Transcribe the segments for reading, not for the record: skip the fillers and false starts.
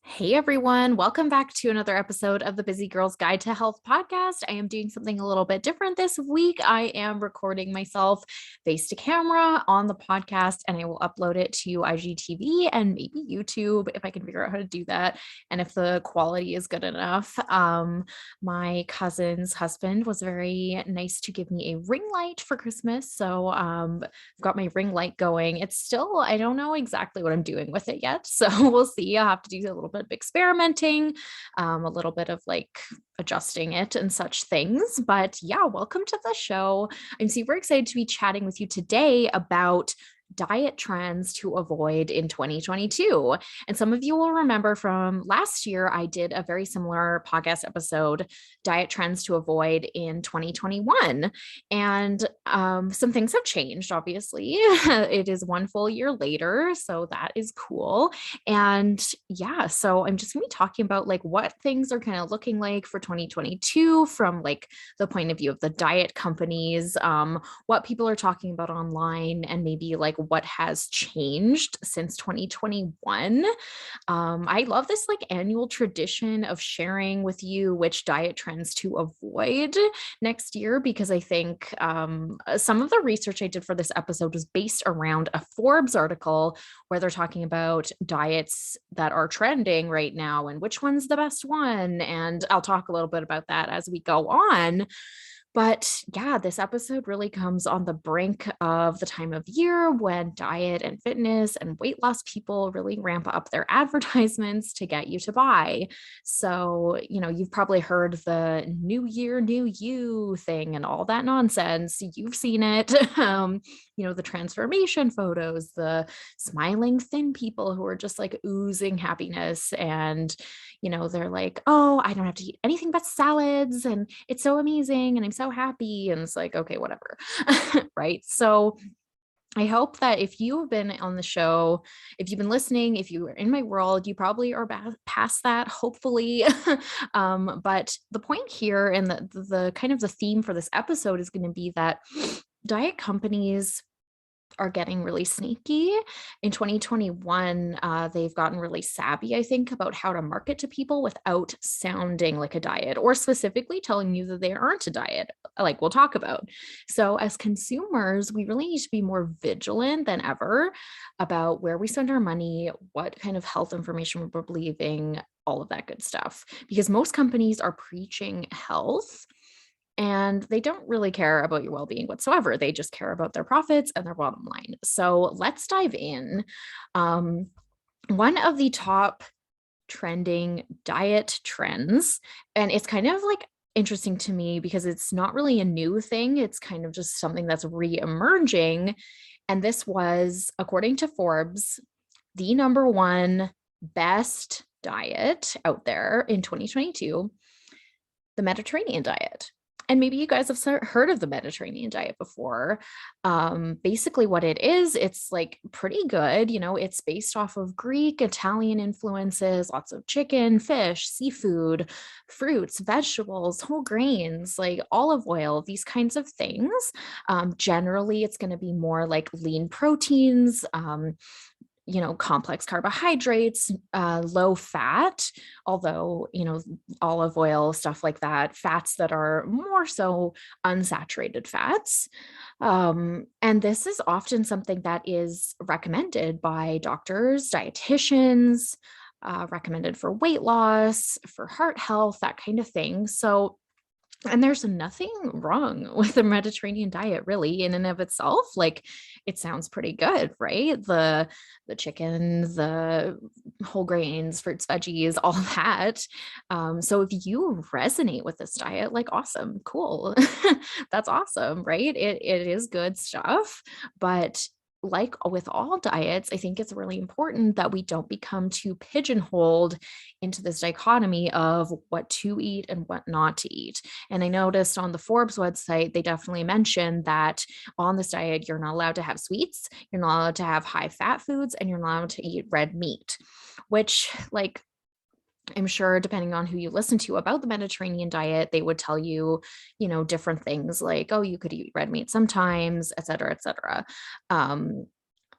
Hey everyone, welcome back to another episode of the Busy Girls Guide to Health podcast. I am doing something a little bit different this week. I am recording myself face to camera on the podcast and I will upload it to IGTV and maybe YouTube if I can figure out how to do that and if the quality is good enough. My cousin's husband was very nice to give me a ring light for Christmas. So I've got my ring light going. It's still, I don't know exactly what I'm doing with it yet. So we'll see. I'll have to do a little bit of experimenting, a little bit of like adjusting it and such things. But yeah, welcome to the show. I'm super excited to be chatting with you today about diet trends to avoid in 2022. And some of you will remember from last year, I did a very similar podcast episode, Diet Trends to Avoid in 2021. And some things have changed, obviously. It is one full year later, so that is cool. And yeah, so I'm just going to be talking about like what things are kind of looking like for 2022 from like the point of view of the diet companies, what people are talking about online, and maybe like what has changed since 2021. I love this like annual tradition of sharing with you which diet trends to avoid next year because I think some of the research I did for this episode was based around a Forbes article where they're talking about diets that are trending right now and which one's the best one. And I'll talk a little bit about that as we go on. But yeah, this episode really comes on the brink of the time of year when diet and fitness and weight loss people really ramp up their advertisements to get you to buy. So, you've probably heard the new year, new you thing and all that nonsense. You've seen it. The transformation photos, the smiling thin people who are just like oozing happiness and they're like, oh, I don't have to eat anything but salads and it's so amazing and I'm so happy. And it's like, okay, whatever. Right. So I hope that if you have been on the show, if you've been listening, if you are in my world, you probably are past that, hopefully. But the point here and the kind of the theme for this episode is going to be that diet companies are getting really sneaky. In 2021, they've gotten really savvy, I think, about how to market to people without sounding like a diet or specifically telling you that they aren't a diet, like we'll talk about. So, as consumers, we really need to be more vigilant than ever about where we spend our money, what kind of health information we're believing, all of that good stuff. Because most companies are preaching health and they don't really care about your well-being whatsoever. They just care about their profits and their bottom line. So let's dive in. One of the top trending diet trends, and it's kind of like interesting to me because it's not really a new thing. It's kind of just something that's re-emerging. And this was, according to Forbes, the number one best diet out there in 2022, the Mediterranean diet. And maybe you guys have heard of the Mediterranean diet before. Basically, what it is, it's like pretty good. It's based off of Greek, Italian influences, lots of chicken, fish, seafood, fruits, vegetables, whole grains, like olive oil, these kinds of things. Generally, it's going to be more like lean proteins. Complex carbohydrates, low fat, although, olive oil, stuff like that, fats that are more so unsaturated fats. And this is often something that is recommended by doctors, dietitians, recommended for weight loss, for heart health, that kind of thing. So, and there's nothing wrong with the Mediterranean diet, really, in and of itself. Like, it sounds pretty good, right? The chicken, the whole grains, fruits, veggies, all of that. So if you resonate with this diet, like, awesome, cool, that's awesome, right? It is good stuff, but like with all diets, I think it's really important that we don't become too pigeonholed into this dichotomy of what to eat and what not to eat. And I noticed on the Forbes website, they definitely mentioned that on this diet, you're not allowed to have sweets, you're not allowed to have high fat foods, and you're not allowed to eat red meat, which, like, I'm sure depending on who you listen to about the Mediterranean diet, they would tell you, different things like, oh, you could eat red meat sometimes, et cetera, et cetera.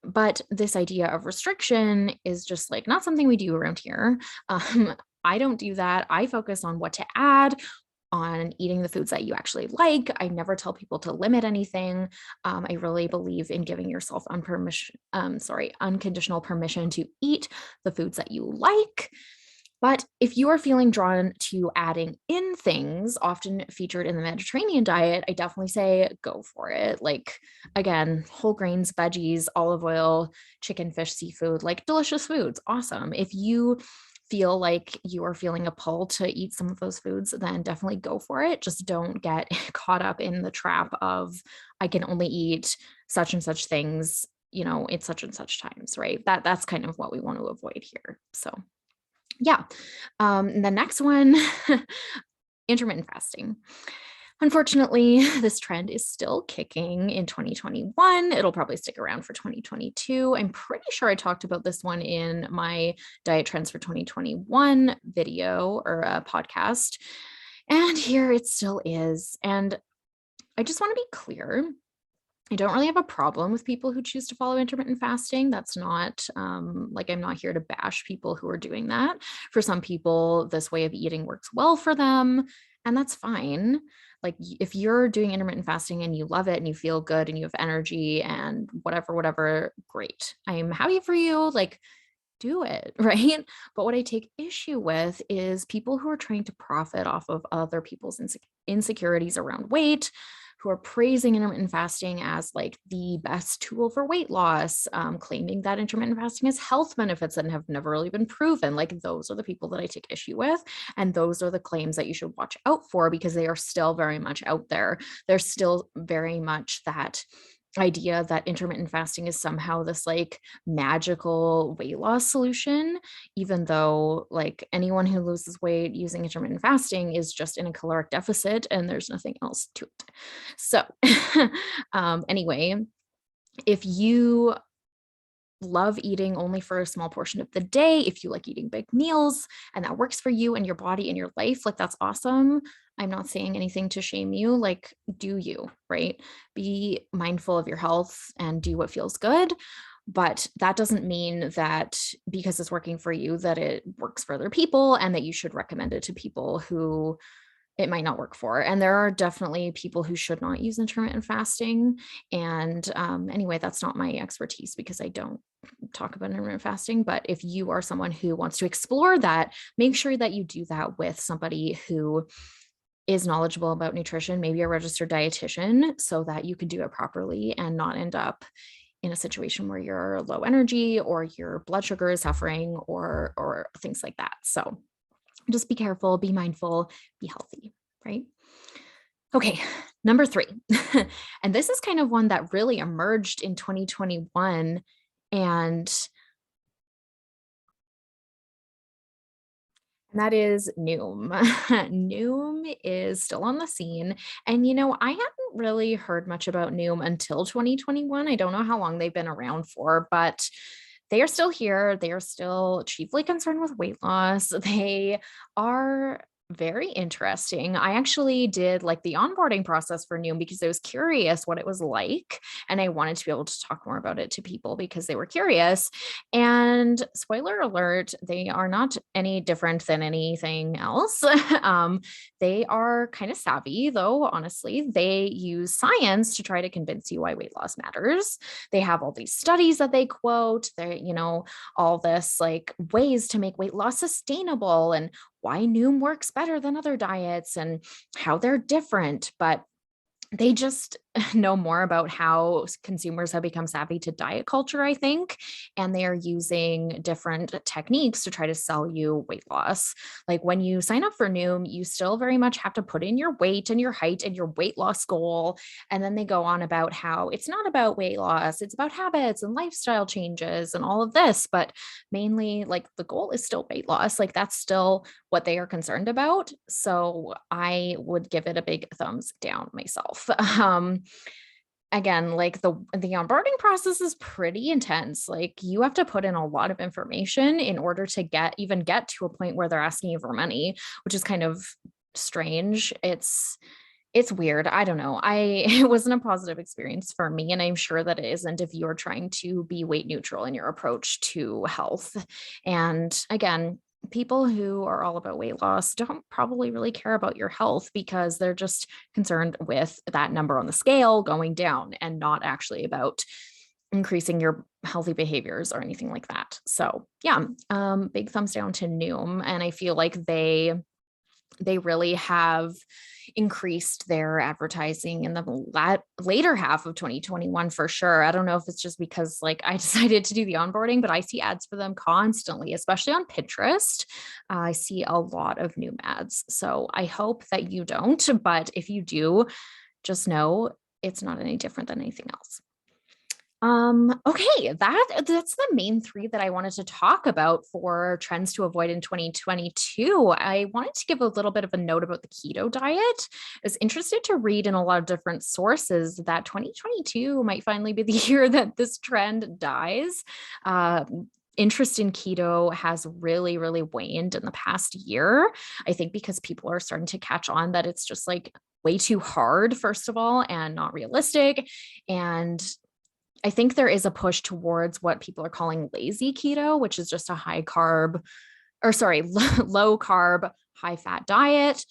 But this idea of restriction is just like not something we do around here. I don't do that. I focus on what to add, on eating the foods that you actually like. I never tell people to limit anything. I really believe in giving yourself unconditional permission to eat the foods that you like. But if you are feeling drawn to adding in things often featured in the Mediterranean diet, I definitely say go for it. Like, again, whole grains, veggies, olive oil, chicken, fish, seafood, like delicious foods. Awesome. If you feel like you are feeling a pull to eat some of those foods, then definitely go for it. Just don't get caught up in the trap of, I can only eat such and such things, at such and such times, right? That's kind of what we want to avoid here. So yeah. The next one, intermittent fasting. Unfortunately, this trend is still kicking in 2021. It'll probably stick around for 2022. I'm pretty sure I talked about this one in my Diet Trends for 2021 video or a podcast. And here it still is. And I just want to be clear. I don't really have a problem with people who choose to follow intermittent fasting. That's not like I'm not here to bash people who are doing that. For some people, this way of eating works well for them, and that's fine. Like if you're doing intermittent fasting and you love it and you feel good and you have energy and whatever, great. I'm happy for you. Like do it, right? But what I take issue with is people who are trying to profit off of other people's insecurities around weight, who are praising intermittent fasting as like the best tool for weight loss, claiming that intermittent fasting has health benefits that have never really been proven. Like those are the people that I take issue with. And those are the claims that you should watch out for because they are still very much out there. There's still very much that idea that intermittent fasting is somehow this like magical weight loss solution, even though like anyone who loses weight using intermittent fasting is just in a caloric deficit and there's nothing else to it. So anyway, if you love eating only for a small portion of the day, if you like eating big meals and that works for you and your body and your life, like that's awesome. I'm not saying anything to shame you, like do you, right? Be mindful of your health and do what feels good. But that doesn't mean that because it's working for you, that it works for other people and that you should recommend it to people who it might not work for. And there are definitely people who should not use intermittent fasting. And anyway, that's not my expertise because I don't talk about intermittent fasting. But if you are someone who wants to explore that, make sure that you do that with somebody who is knowledgeable about nutrition, maybe a registered dietitian, so that you can do it properly and not end up in a situation where you're low energy or your blood sugar is suffering or things like that. So just be careful, be mindful, be healthy, right? Okay, number 3. And this is kind of one that really emerged in 2021 and that is Noom. Noom is still on the scene. And, I hadn't really heard much about Noom until 2021. I don't know how long they've been around for, but they are still here. They are still chiefly concerned with weight loss. They are very interesting. I actually did like the onboarding process for Noom because I was curious what it was like. And I wanted to be able to talk more about it to people because they were curious. And spoiler alert, they are not any different than anything else. They are kind of savvy, though, honestly. They use science to try to convince you why weight loss matters. They have all these studies that they quote. They, all this like ways to make weight loss sustainable and why Noom works better than other diets and how they're different. But they just know more about how consumers have become savvy to diet culture, I think, and they are using different techniques to try to sell you weight loss. Like when you sign up for Noom, you still very much have to put in your weight and your height and your weight loss goal. And then they go on about how it's not about weight loss, it's about habits and lifestyle changes and all of this. But mainly, like the goal is still weight loss. Like that's still what they are concerned about. So I would give it a big thumbs down myself. Again, like the onboarding process is pretty intense. Like you have to put in a lot of information in order to get to a point where they're asking you for money, which is kind of strange. It's weird. I don't know. It wasn't a positive experience for me, and I'm sure that it isn't if you're trying to be weight neutral in your approach to health. And again, people who are all about weight loss don't probably really care about your health because they're just concerned with that number on the scale going down and not actually about increasing your healthy behaviors or anything like that. So yeah, big thumbs down to Noom. And I feel like they really have increased their advertising in the later half of 2021 for sure. I don't know if it's just because like I decided to do the onboarding, but I see ads for them constantly, especially on Pinterest. I see a lot of new ads. So I hope that you don't, but if you do, just know it's not any different than anything else. Okay, that's the main three that I wanted to talk about for trends to avoid in 2022. I wanted to give a little bit of a note about the keto diet. I was interested to read in a lot of different sources that 2022 might finally be the year that this trend dies. Uh, Interest in keto has really, really waned in the past year. I think because people are starting to catch on that it's just like way too hard, first of all, and not realistic. And I think there is a push towards what people are calling lazy keto, which is just a low carb, high fat diet.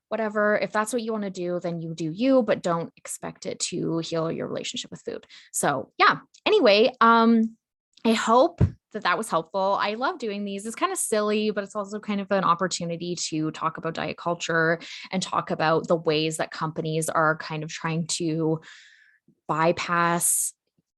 Whatever, if that's what you want to do, then you do you, but don't expect it to heal your relationship with food. So yeah, anyway, I hope that was helpful. I love doing these. It's kind of silly, but it's also kind of an opportunity to talk about diet culture and talk about the ways that companies are kind of trying to bypass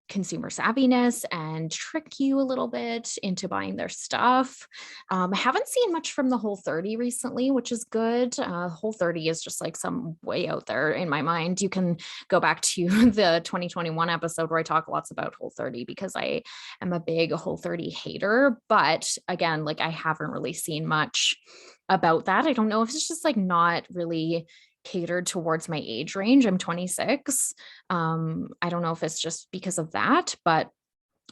consumer savviness and trick you a little bit into buying their stuff. I haven't seen much from the Whole30 recently, which is good. Whole30 is just like some way out there in my mind. You can go back to the 2021 episode where I talk lots about Whole30 because I am a big Whole30 hater. But again, like I haven't really seen much about that. I don't know if it's just like not really catered towards my age range. I'm 26. I don't know if it's just because of that, but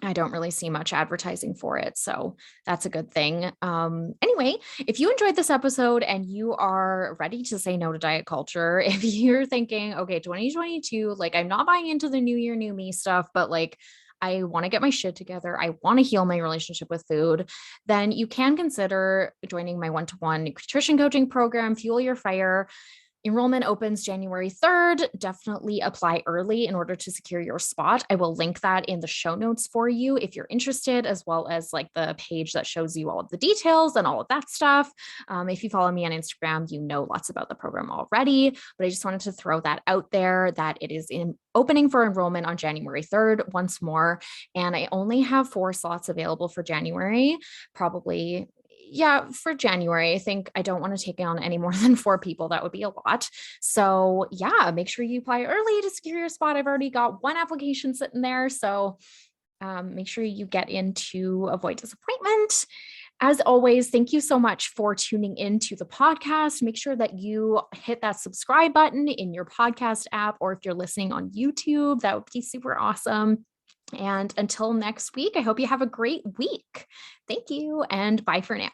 I don't really see much advertising for it. So that's a good thing. Anyway, if you enjoyed this episode and you are ready to say no to diet culture, if you're thinking, okay, 2022, like I'm not buying into the new year, new me stuff, but like I want to get my shit together. I want to heal my relationship with food. Then you can consider joining my one-to-one nutrition coaching program, Fuel Your Fire. Enrollment opens January 3rd. Definitely apply early in order to secure your spot. I will link that in the show notes for you if you're interested, as well as like the page that shows you all of the details and all of that stuff. If you follow me on Instagram, you know lots about the program already, but I just wanted to throw that out there that it is in opening for enrollment on January 3rd once more. And I only have 4 slots available for January, probably for January. I think I don't want to take on any more than 4 people. That would be a lot. So yeah, make sure you apply early to secure your spot. I've already got 1 application sitting there. So make sure you get in to avoid disappointment. As always, thank you so much for tuning into the podcast. Make sure that you hit that subscribe button in your podcast app, or if you're listening on YouTube, that would be super awesome. And until next week, I hope you have a great week. Thank you, and bye for now.